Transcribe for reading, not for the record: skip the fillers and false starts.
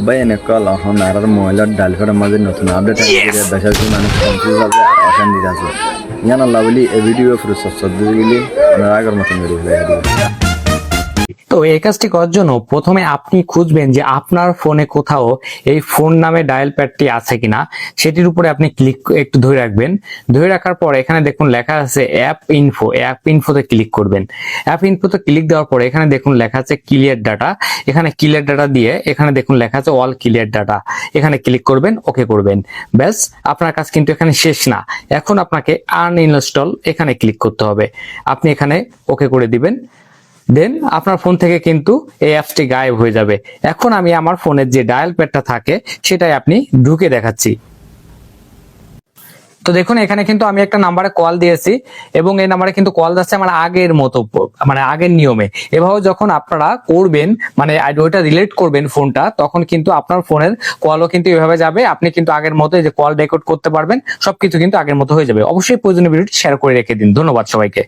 ভাই এনে কল এখন আর মহিলার ডাল করার মাঝে নতুন আপডেট আছে বেশি মানুষ কনফিউজ আছে আর অশান্তি আছে ইয়ান আল্লাহ বলি এই ভিডিও ফুরসত সদ্য গেলে আপনার আগের মতন বেরিয়ে ফেলে। তো এই কাজটি করার জন্য প্রথমে আপনি খুঁজবেন যে আপনার ফোনে কোথাও এই ফোন নামে ডায়াল প্যাডটি আছে কিনা, সেটির উপরে আপনি ক্লিক একটু ধরে রাখবেন। ধরে রাখার পর এখানে দেখুন লেখা আছে অ্যাপ ইনফো, অ্যাপ ইনফোতে ক্লিক করবেন। অ্যাপ ইনফোতে ক্লিক দেওয়ার পরে এখানে দেখুন লেখা আছে ক্লিয়ার ডাটা। এখানে ক্লিয়ার ডাটা দিয়ে এখানে দেখুন লেখা আছে অল ক্লিয়ার ডাটা, এখানে ক্লিক করবেন, ওকে করবেন। ব্যাস, আপনার কাজ কিন্তু এখানে শেষ না। এখন আপনাকে আনইনস্টল এখানে ক্লিক করতে হবে। আপনি এখানে ওকে করে দিবেন, দেন আপনার ফোন থেকে কিন্তু এই অ্যাপসটি গায়েব হয়ে যাবে। এখন আমি আমার ফোনের যে ডায়াল প্যাডটা থাকে সেটাই আপনি ঢুকে দেখাচ্ছি। তো দেখুন এখানে কিন্তু আমি একটা নাম্বারে কল দিয়েছি এবং এই নাম্বারে কিন্তু কল যাচ্ছে আমার আগের মতো, মানে আগের নিয়মে। এভাবে যখন আপনারা করবেন, মানে ওইটা রিলেট করবেন ফোনটা, তখন কিন্তু আপনার ফোনের কলও কিন্তু এভাবে যাবে। আপনি কিন্তু আগের মতো যে কল রেকর্ড করতে পারবেন, সবকিছু কিন্তু আগের মতো হয়ে যাবে। অবশ্যই প্রয়োজনীয় ভিডিওটি শেয়ার করে রেখে দিন। ধন্যবাদ সবাইকে।